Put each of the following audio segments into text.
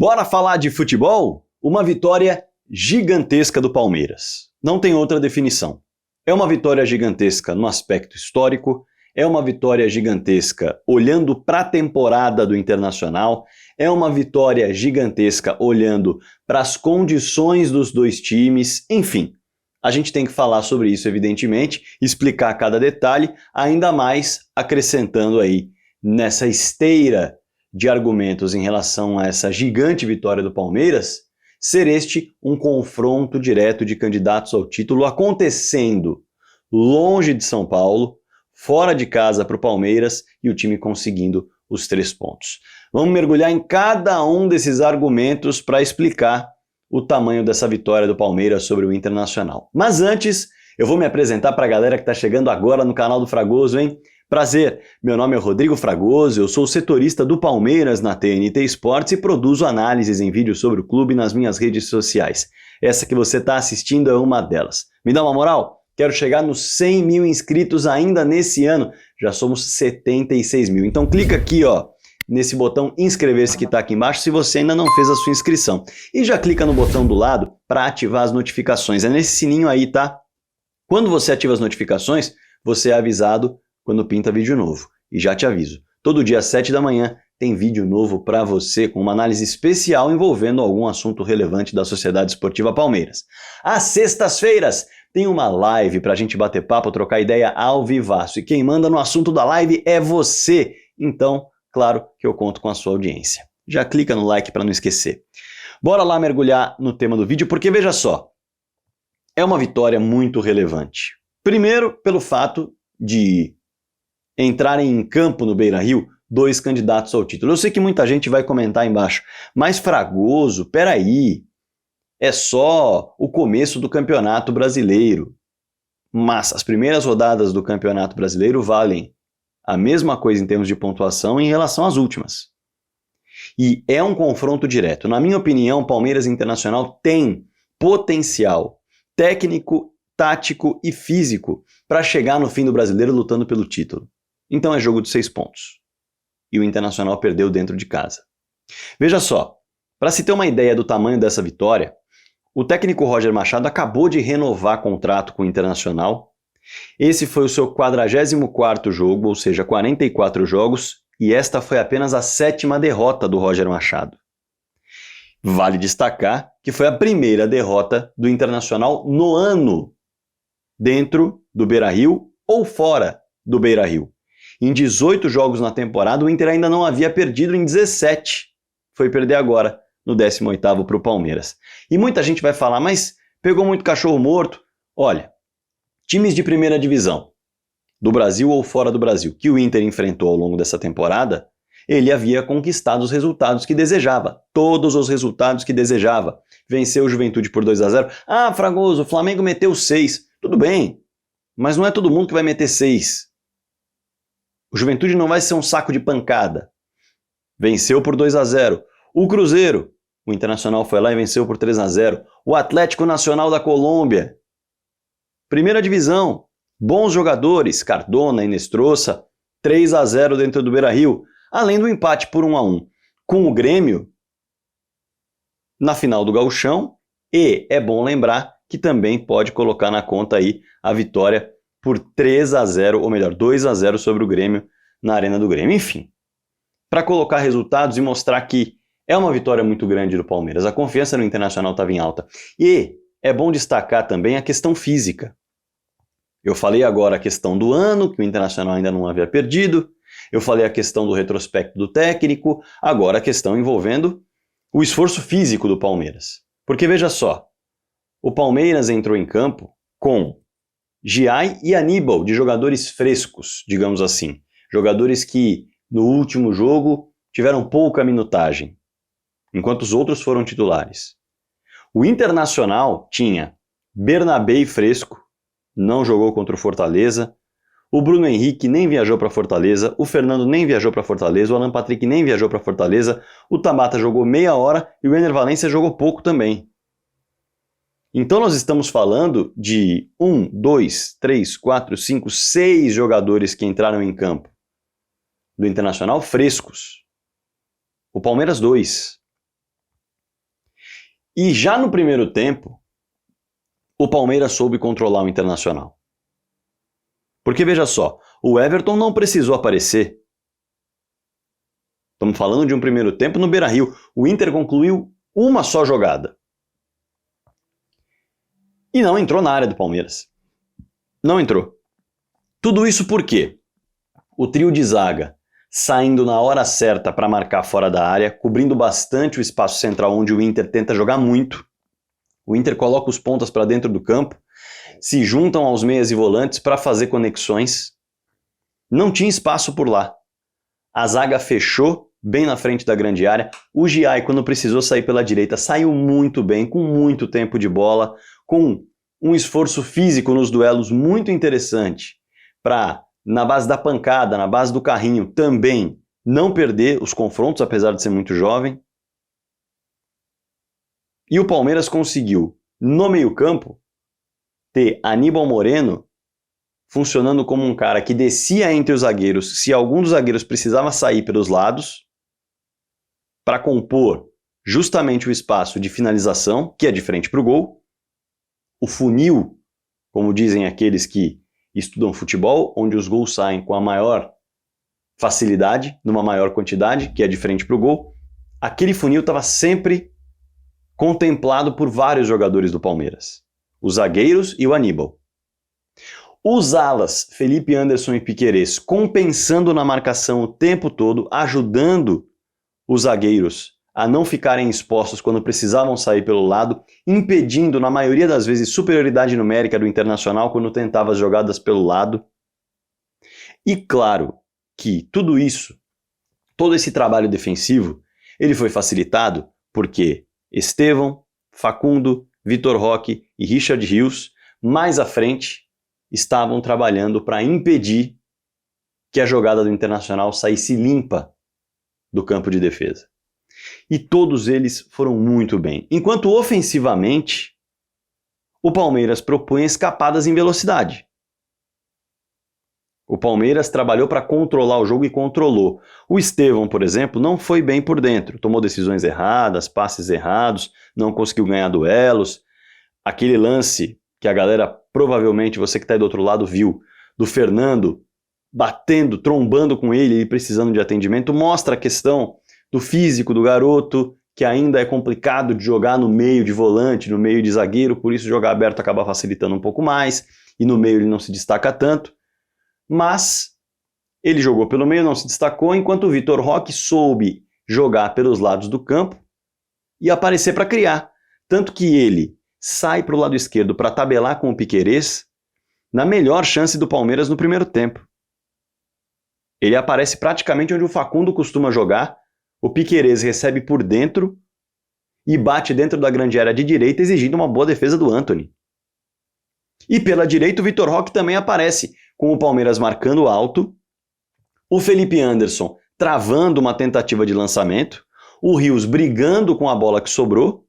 Bora falar de futebol? Uma vitória gigantesca do Palmeiras. Não tem outra definição. É uma vitória gigantesca no aspecto histórico, é uma vitória gigantesca olhando para a temporada do Internacional, é uma vitória gigantesca olhando para as condições dos dois times, enfim. A gente tem que falar sobre isso, evidentemente, explicar cada detalhe, ainda mais acrescentando aí nessa esteira de argumentos em relação a essa gigante vitória do Palmeiras, ser este um confronto direto de candidatos ao título acontecendo longe de São Paulo, fora de casa para o Palmeiras e o time conseguindo os 3 pontos. Vamos mergulhar em cada um desses argumentos para explicar o tamanho dessa vitória do Palmeiras sobre o Internacional. Mas antes, eu vou me apresentar para a galera que está chegando agora no canal do Fragoso, hein? Prazer, meu nome é Rodrigo Fragoso, eu sou setorista do Palmeiras na TNT Sports e produzo análises em vídeo sobre o clube nas minhas redes sociais. Essa que você está assistindo é uma delas. Me dá uma moral? Quero chegar nos 100 mil inscritos ainda nesse ano, já somos 76 mil. Então clica aqui, ó, nesse botão inscrever-se que está aqui embaixo se você ainda não fez a sua inscrição. E já clica no botão do lado para ativar as notificações. É nesse sininho aí, tá? Quando você ativa as notificações, você é avisado quando pinta vídeo novo. E já te aviso, todo dia às 7 da manhã tem vídeo novo para você com uma análise especial envolvendo algum assunto relevante da Sociedade Esportiva Palmeiras. Às sextas-feiras tem uma live para a gente bater papo, trocar ideia ao vivaço. E quem manda no assunto da live é você. Então, claro que eu conto com a sua audiência. Já clica no like para não esquecer. Bora lá mergulhar no tema do vídeo, porque veja só, é uma vitória muito relevante. Primeiro, pelo fato de entrarem em campo no Beira-Rio 2 candidatos ao título. Eu sei que muita gente vai comentar aí embaixo, mas Fragoso, peraí, é só o começo do Campeonato Brasileiro. Mas as primeiras rodadas do Campeonato Brasileiro valem a mesma coisa em termos de pontuação em relação às últimas. E é um confronto direto. Na minha opinião, Palmeiras e Internacional tem potencial técnico, tático e físico para chegar no fim do Brasileiro lutando pelo título. Então é jogo de 6 pontos. E o Internacional perdeu dentro de casa. Veja só, para se ter uma ideia do tamanho dessa vitória, o técnico Roger Machado acabou de renovar contrato com o Internacional. Esse foi o seu 44º jogo, ou seja, 44 jogos, e esta foi apenas a 7ª derrota do Roger Machado. Vale destacar que foi a primeira derrota do Internacional no ano, dentro do Beira-Rio ou fora do Beira-Rio. Em 18 jogos na temporada, o Inter ainda não havia perdido em 17. Foi perder agora, no 18º para o Palmeiras. E muita gente vai falar, mas pegou muito cachorro morto. Olha, times de primeira divisão, do Brasil ou fora do Brasil, que o Inter enfrentou ao longo dessa temporada, ele havia conquistado os resultados que desejava. Todos os resultados que desejava. Venceu o Juventude por 2-0. Ah, Fragoso, o Flamengo meteu 6. Tudo bem, mas não é todo mundo que vai meter 6. O Juventude não vai ser um saco de pancada. Venceu por 2-0. O Cruzeiro, o Internacional foi lá e venceu por 3-0. O Atlético Nacional da Colômbia. Primeira divisão. Bons jogadores, Cardona e Inestrosa, 3-0 dentro do Beira-Rio. Além do empate por 1-1 com o Grêmio na final do Gauchão. E é bom lembrar que também pode colocar na conta aí a vitória por 3-0, ou melhor, 2-0 sobre o Grêmio na Arena do Grêmio. Enfim, para colocar resultados e mostrar que é uma vitória muito grande do Palmeiras. A confiança no Internacional estava em alta. E é bom destacar também a questão física. Eu falei agora a questão do ano, que o Internacional ainda não havia perdido. Eu falei a questão do retrospecto do técnico. Agora a questão envolvendo o esforço físico do Palmeiras. Porque veja só, o Palmeiras entrou em campo com Giai e Aníbal, de jogadores frescos, digamos assim. Jogadores que no último jogo tiveram pouca minutagem, enquanto os outros foram titulares. O Internacional tinha Bernabé fresco, não jogou contra o Fortaleza. O Bruno Henrique nem viajou para Fortaleza, o Fernando nem viajou para Fortaleza, o Alan Patrick nem viajou para Fortaleza, o Tabata jogou meia hora e o Ener Valencia jogou pouco também. Então nós estamos falando de 1, 2, 3, 4, 5, 6 jogadores que entraram em campo do Internacional frescos. O Palmeiras 2. E já no primeiro tempo, o Palmeiras soube controlar o Internacional. Porque veja só, o Everton não precisou aparecer. Estamos falando de um primeiro tempo no Beira-Rio. O Inter concluiu uma só jogada. E não entrou na área do Palmeiras. Não entrou. Tudo isso por quê? O trio de zaga saindo na hora certa para marcar fora da área, cobrindo bastante o espaço central onde o Inter tenta jogar muito. O Inter coloca os pontas para dentro do campo, se juntam aos meias e volantes para fazer conexões. Não tinha espaço por lá. A zaga fechou bem na frente da grande área. O Giai, quando precisou sair pela direita, saiu muito bem, com muito tempo de bola, com um esforço físico nos duelos muito interessante para, na base da pancada, na base do carrinho, também não perder os confrontos, apesar de ser muito jovem. E o Palmeiras conseguiu, no meio-campo, ter Aníbal Moreno funcionando como um cara que descia entre os zagueiros, se algum dos zagueiros precisava sair pelos lados, para compor justamente o espaço de finalização, que é de frente para o gol, o funil, como dizem aqueles que estudam futebol, onde os gols saem com a maior facilidade, numa maior quantidade, que é de frente para o gol. Aquele funil estava sempre contemplado por vários jogadores do Palmeiras, os zagueiros e o Aníbal. Os alas, Felipe Anderson e Piquerez, compensando na marcação o tempo todo, ajudando os zagueiros a não ficarem expostos quando precisavam sair pelo lado, impedindo, na maioria das vezes, superioridade numérica do Internacional quando tentava as jogadas pelo lado. E claro que tudo isso, todo esse trabalho defensivo, ele foi facilitado porque Estevão, Facundo, Vitor Roque e Richard Rios, mais à frente, estavam trabalhando para impedir que a jogada do Internacional saísse limpa do campo de defesa. E todos eles foram muito bem. Enquanto ofensivamente, o Palmeiras propunha escapadas em velocidade. O Palmeiras trabalhou para controlar o jogo e controlou. O Estevão, por exemplo, não foi bem por dentro. Tomou decisões erradas, passes errados, não conseguiu ganhar duelos. Aquele lance que a galera, provavelmente você que está aí do outro lado, viu, do Fernando batendo, trombando com ele precisando de atendimento, mostra a questão do físico do garoto, que ainda é complicado de jogar no meio de volante, no meio de zagueiro, por isso jogar aberto acaba facilitando um pouco mais, e no meio ele não se destaca tanto. Mas ele jogou pelo meio, não se destacou, enquanto o Vitor Roque soube jogar pelos lados do campo e aparecer para criar. Tanto que ele sai para o lado esquerdo para tabelar com o Piquerez na melhor chance do Palmeiras no primeiro tempo. Ele aparece praticamente onde o Facundo costuma jogar, o Piquerez recebe por dentro e bate dentro da grande área de direita, exigindo uma boa defesa do Antony. E pela direita o Vitor Roque também aparece, com o Palmeiras marcando alto, o Felipe Anderson travando uma tentativa de lançamento, o Rios brigando com a bola que sobrou,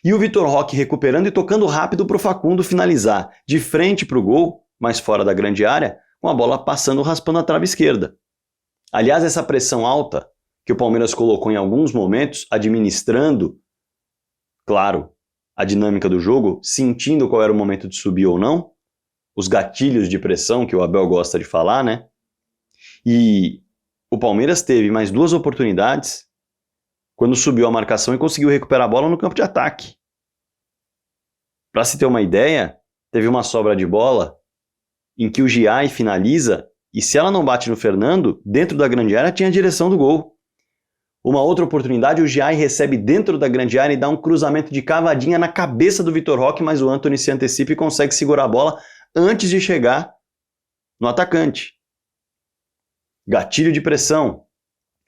e o Vitor Roque recuperando e tocando rápido para o Facundo finalizar de frente para o gol, mas fora da grande área, com a bola passando raspando a trave esquerda. Aliás, essa pressão alta que o Palmeiras colocou em alguns momentos, administrando, claro, a dinâmica do jogo, sentindo qual era o momento de subir ou não, os gatilhos de pressão que o Abel gosta de falar, né? E o Palmeiras teve mais duas oportunidades quando subiu a marcação e conseguiu recuperar a bola no campo de ataque. Para se ter uma ideia, teve uma sobra de bola em que o Giai finaliza e se ela não bate no Fernando, dentro da grande área tinha a direção do gol. Uma outra oportunidade, o Giai recebe dentro da grande área e dá um cruzamento de cavadinha na cabeça do Vitor Roque, mas o Antony se antecipa e consegue segurar a bola antes de chegar no atacante. Gatilho de pressão,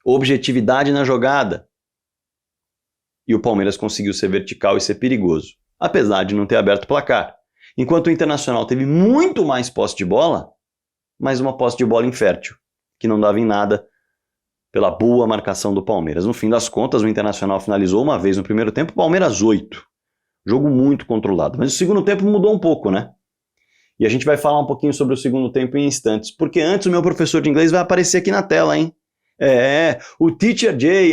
objetividade na jogada. E o Palmeiras conseguiu ser vertical e ser perigoso, apesar de não ter aberto o placar. Enquanto o Internacional teve muito mais posse de bola, mas uma posse de bola infértil, que não dava em nada pela boa marcação do Palmeiras. No fim das contas, o Internacional finalizou uma vez no primeiro tempo, o Palmeiras 8. Jogo muito controlado. Mas o segundo tempo mudou um pouco, né? E a gente vai falar um pouquinho sobre o segundo tempo em instantes, porque antes o meu professor de inglês vai aparecer aqui na tela, hein? O Teacher Jay,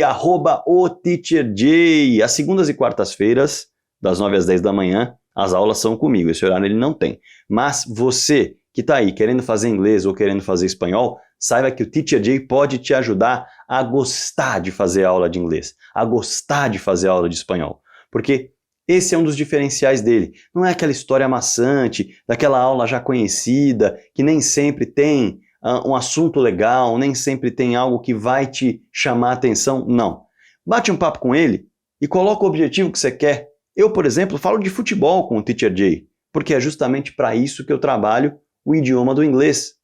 @o Teacher Jay. Às segundas e quartas-feiras, das 9 às 10 da manhã, as aulas são comigo, esse horário ele não tem. Mas você que está aí querendo fazer inglês ou querendo fazer espanhol, saiba que o Teacher Jay pode te ajudar a gostar de fazer aula de inglês, a gostar de fazer aula de espanhol. Porque esse é um dos diferenciais dele. Não é aquela história maçante, daquela aula já conhecida, que nem sempre tem um assunto legal, nem sempre tem algo que vai te chamar a atenção. Não. Bate um papo com ele e coloca o objetivo que você quer. Eu, por exemplo, falo de futebol com o Teacher Jay, porque é justamente para isso que eu trabalho o idioma do inglês.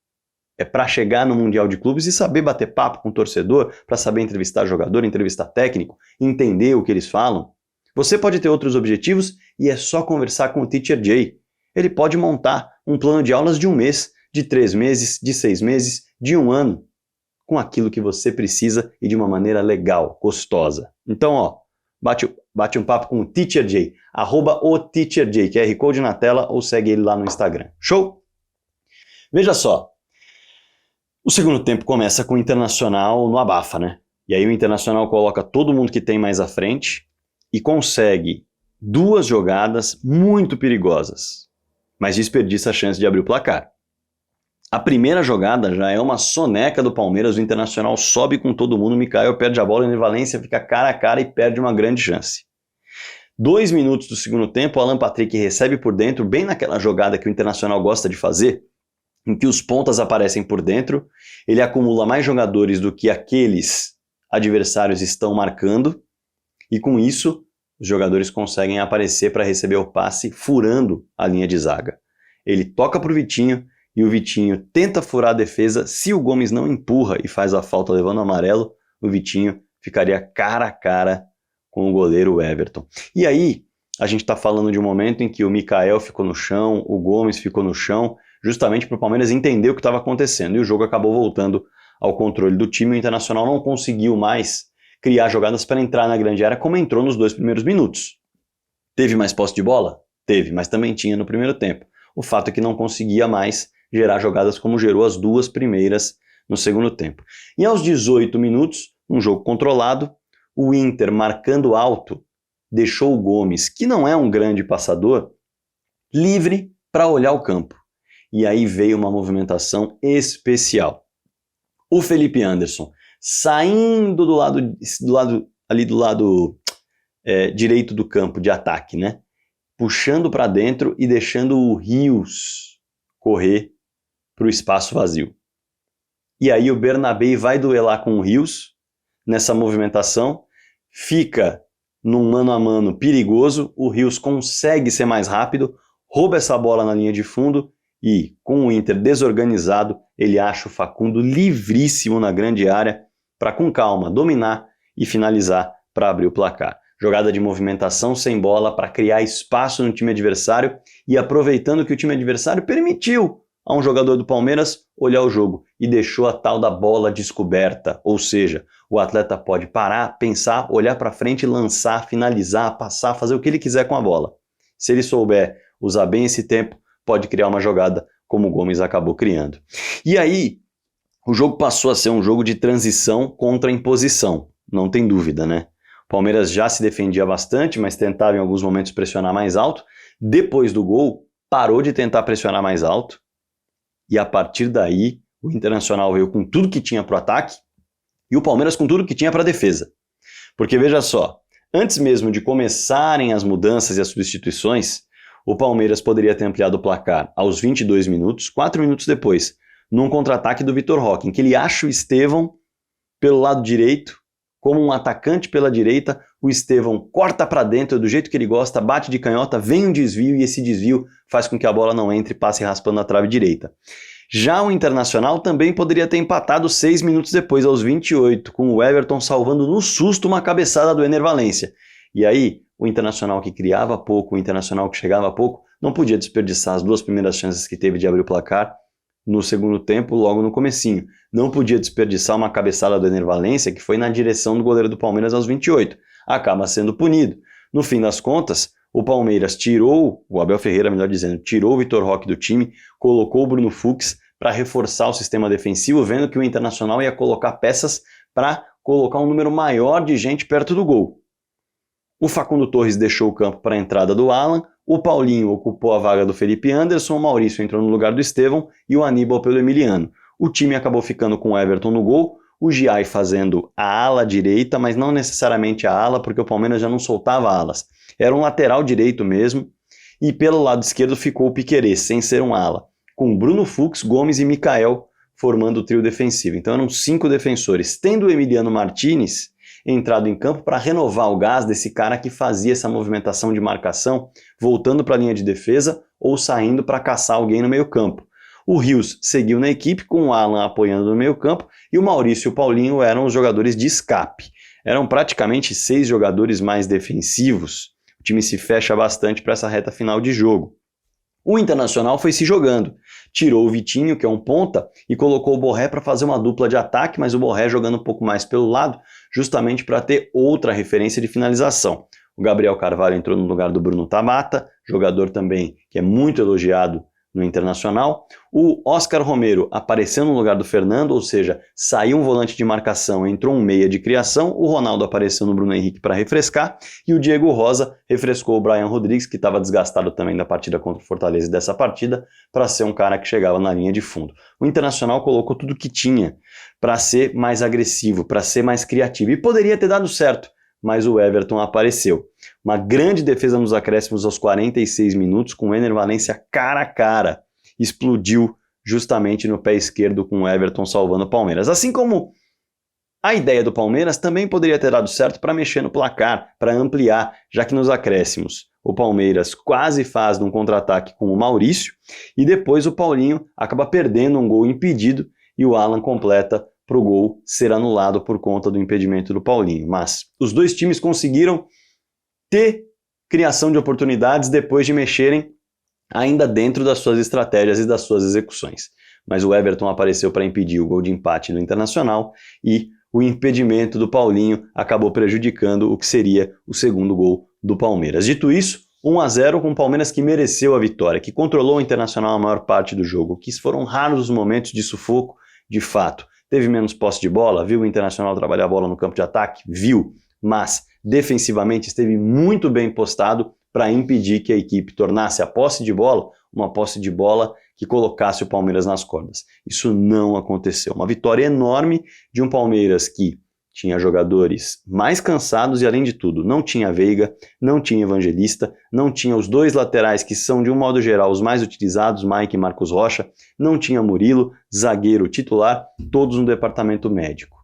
É para chegar no Mundial de Clubes e saber bater papo com o torcedor, para saber entrevistar jogador, entrevistar técnico, entender o que eles falam. Você pode ter outros objetivos e é só conversar com o Teacher Jay. Ele pode montar um plano de aulas de 1 mês, de 3 meses, de 6 meses, de 1 ano, com aquilo que você precisa e de uma maneira legal, gostosa. Então, ó, bate um papo com o Teacher Jay, @oteacherjay, QR Code na tela ou segue ele lá no Instagram. Show? Veja só, o segundo tempo começa com o Internacional no abafa, né? E aí o Internacional coloca todo mundo que tem mais à frente e consegue 2 jogadas muito perigosas, mas desperdiça a chance de abrir o placar. A primeira jogada já é uma soneca do Palmeiras, o Internacional sobe com todo mundo, o Mikael perde a bola, o Ener Valencia fica cara a cara e perde uma grande chance. 2 minutos do segundo tempo, o Alan Patrick recebe por dentro, bem naquela jogada que o Internacional gosta de fazer, em que os pontas aparecem por dentro, ele acumula mais jogadores do que aqueles adversários estão marcando, e com isso, os jogadores conseguem aparecer para receber o passe furando a linha de zaga. Ele toca para o Vitinho e o Vitinho tenta furar a defesa. Se o Gomes não empurra e faz a falta levando o amarelo, o Vitinho ficaria cara a cara com o goleiro Everton. E aí, a gente está falando de um momento em que o Mikael ficou no chão, o Gomes ficou no chão, justamente para o Palmeiras entender o que estava acontecendo. E o jogo acabou voltando ao controle do time. O Internacional não conseguiu mais criar jogadas para entrar na grande área como entrou nos 2 primeiros minutos. Teve mais posse de bola? Teve, mas também tinha no primeiro tempo. O fato é que não conseguia mais gerar jogadas como gerou as 2 primeiras no segundo tempo. E aos 18 minutos, um jogo controlado, o Inter marcando alto deixou o Gomes, que não é um grande passador, livre para olhar o campo. E aí veio uma movimentação especial. O Felipe Anderson saindo do lado direito do campo de ataque, né? Puxando para dentro e deixando o Rios correr para o espaço vazio. E aí o Bernabé vai duelar com o Rios nessa movimentação, fica num mano a mano perigoso, o Rios consegue ser mais rápido, rouba essa bola na linha de fundo e, com o Inter desorganizado, ele acha o Facundo livríssimo na grande área para, com calma, dominar e finalizar para abrir o placar. Jogada de movimentação sem bola para criar espaço no time adversário e aproveitando que o time adversário permitiu a um jogador do Palmeiras olhar o jogo e deixou a tal da bola descoberta, ou seja, o atleta pode parar, pensar, olhar para frente, lançar, finalizar, passar, fazer o que ele quiser com a bola. Se ele souber usar bem esse tempo, pode criar uma jogada como o Gomes acabou criando. E aí, o jogo passou a ser um jogo de transição contra imposição, não tem dúvida, né? O Palmeiras já se defendia bastante, mas tentava em alguns momentos pressionar mais alto. Depois do gol, parou de tentar pressionar mais alto. E a partir daí, o Internacional veio com tudo que tinha para o ataque e o Palmeiras com tudo que tinha para a defesa. Porque veja só, antes mesmo de começarem as mudanças e as substituições, o Palmeiras poderia ter ampliado o placar aos 22 minutos, 4 minutos depois, num contra-ataque do Vitor Roque, em que ele acha o Estevão pelo lado direito, como um atacante pela direita, o Estevão corta para dentro do jeito que ele gosta, bate de canhota, vem um desvio e esse desvio faz com que a bola não entre e passe raspando a trave direita. Já o Internacional também poderia ter empatado 6 minutos depois, aos 28, com o Everton salvando no susto uma cabeçada do Ener Valencia. E aí, o Internacional que criava pouco, o Internacional que chegava pouco, não podia desperdiçar as 2 primeiras chances que teve de abrir o placar no segundo tempo, logo no comecinho. Não podia desperdiçar uma cabeçada do Ener Valencia, que foi na direção do goleiro do Palmeiras aos 28. Acaba sendo punido. No fim das contas, o Palmeiras tirou, o Abel Ferreira, melhor dizendo, tirou o Vitor Roque do time, colocou o Bruno Fux para reforçar o sistema defensivo, vendo que o Internacional ia colocar peças para colocar um número maior de gente perto do gol. O Facundo Torres deixou o campo para a entrada do Alan, o Paulinho ocupou a vaga do Felipe Anderson, o Maurício entrou no lugar do Estevão e o Aníbal pelo Emiliano. O time acabou ficando com o Everton no gol, o Giai fazendo a ala direita, mas não necessariamente a ala, porque o Palmeiras já não soltava alas. Era um lateral direito mesmo, e pelo lado esquerdo ficou o Piquerez, sem ser um ala, com Bruno Fux, Gomes e Mikael formando o trio defensivo. Então eram 5 defensores, tendo o Emiliano Martinez entrado em campo para renovar o gás desse cara que fazia essa movimentação de marcação, voltando para a linha de defesa ou saindo para caçar alguém no meio campo. O Rios seguiu na equipe, com o Alan apoiando no meio campo, e o Maurício e o Paulinho eram os jogadores de escape. Eram praticamente 6 jogadores mais defensivos. O time se fecha bastante para essa reta final de jogo. O Internacional foi se jogando. Tirou o Vitinho, que é um ponta, e colocou o Borré para fazer uma dupla de ataque, mas o Borré jogando um pouco mais pelo lado, justamente para ter outra referência de finalização. O Gabriel Carvalho entrou no lugar do Bruno Tabata, jogador também que é muito elogiado no Internacional. O Oscar Romero apareceu no lugar do Fernando, ou seja, saiu um volante de marcação, entrou um meia de criação, o Ronaldo apareceu no Bruno Henrique para refrescar, e o Diego Rosa refrescou o Brian Rodrigues, que estava desgastado também da partida contra o Fortaleza e dessa partida, para ser um cara que chegava na linha de fundo. O Internacional colocou tudo que tinha para ser mais agressivo, para ser mais criativo, e poderia ter dado certo, mas o Everton apareceu. Uma grande defesa nos acréscimos aos 46 minutos, com o Ener Valencia cara a cara. Explodiu justamente no pé esquerdo com o Everton salvando o Palmeiras. Assim como a ideia do Palmeiras também poderia ter dado certo para mexer no placar, para ampliar, já que nos acréscimos o Palmeiras quase faz num contra-ataque com o Maurício, e depois o Paulinho acaba perdendo um gol impedido e o Alan completa para o gol ser anulado por conta do impedimento do Paulinho. Mas os dois times conseguiram ter criação de oportunidades depois de mexerem ainda dentro das suas estratégias e das suas execuções. Mas o Everton apareceu para impedir o gol de empate do Internacional e o impedimento do Paulinho acabou prejudicando o que seria o segundo gol do Palmeiras. Dito isso, 1-0 com o Palmeiras que mereceu a vitória, que controlou o Internacional a maior parte do jogo, que foram raros os momentos de sufoco, de fato. Teve menos posse de bola, viu o Internacional trabalhar a bola no campo de ataque? Viu, mas defensivamente esteve muito bem postado para impedir que a equipe tornasse a posse de bola uma posse de bola que colocasse o Palmeiras nas cordas. Isso não aconteceu. Uma vitória enorme de um Palmeiras que tinha jogadores mais cansados e, além de tudo, não tinha Veiga, não tinha Evangelista, não tinha os 2 laterais que são, de um modo geral, os mais utilizados, Mike e Marcos Rocha, não tinha Murilo, zagueiro titular, todos no departamento médico.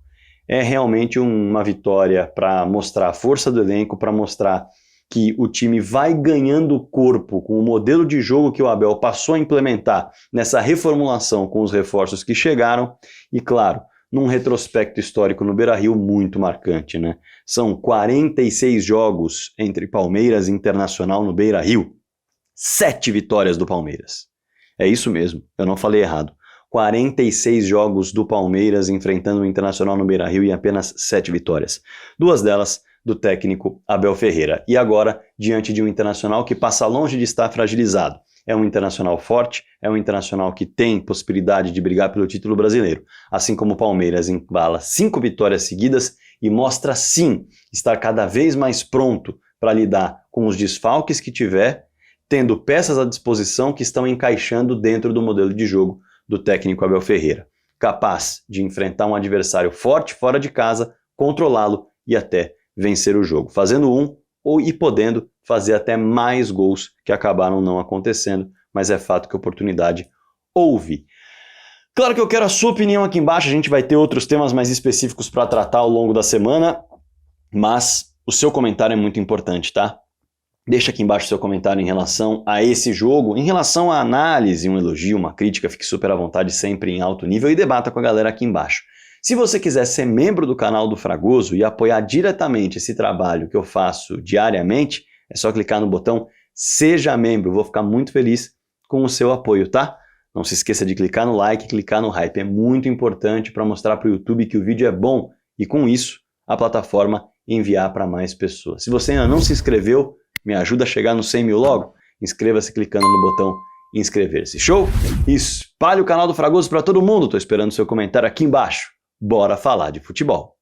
É realmente uma vitória para mostrar a força do elenco, para mostrar que o time vai ganhando corpo com o modelo de jogo que o Abel passou a implementar nessa reformulação com os reforços que chegaram e, claro, num retrospecto histórico no Beira-Rio muito marcante, né? São 46 jogos entre Palmeiras e Internacional no Beira-Rio, 7 vitórias do Palmeiras. É isso mesmo, eu não falei errado. 46 jogos do Palmeiras enfrentando o Internacional no Beira-Rio e apenas 7 vitórias. 2 delas do técnico Abel Ferreira. E agora, diante de um Internacional que passa longe de estar fragilizado. É um Internacional forte, é um Internacional que tem possibilidade de brigar pelo título brasileiro. Assim como o Palmeiras embala 5 vitórias seguidas e mostra sim estar cada vez mais pronto para lidar com os desfalques que tiver, tendo peças à disposição que estão encaixando dentro do modelo de jogo do técnico Abel Ferreira. Capaz de enfrentar um adversário forte fora de casa, controlá-lo e até vencer o jogo, fazendo e podendo fazer até mais gols que acabaram não acontecendo, mas é fato que a oportunidade houve. Claro que eu quero a sua opinião aqui embaixo, a gente vai ter outros temas mais específicos para tratar ao longo da semana, mas o seu comentário é muito importante, tá? Deixa aqui embaixo o seu comentário em relação a esse jogo, em relação à análise, um elogio, uma crítica, fique super à vontade, sempre em alto nível e debata com a galera aqui embaixo. Se você quiser ser membro do canal do Fragoso e apoiar diretamente esse trabalho que eu faço diariamente, é só clicar no botão Seja Membro. Eu vou ficar muito feliz com o seu apoio, tá? Não se esqueça de clicar no like e clicar no hype. É muito importante para mostrar para o YouTube que o vídeo é bom e, com isso, a plataforma enviar para mais pessoas. Se você ainda não se inscreveu, me ajuda a chegar nos 100 mil logo? Inscreva-se clicando no botão inscrever-se. Show? Espalhe o canal do Fragoso para todo mundo. Estou esperando o seu comentário aqui embaixo. Bora falar de futebol.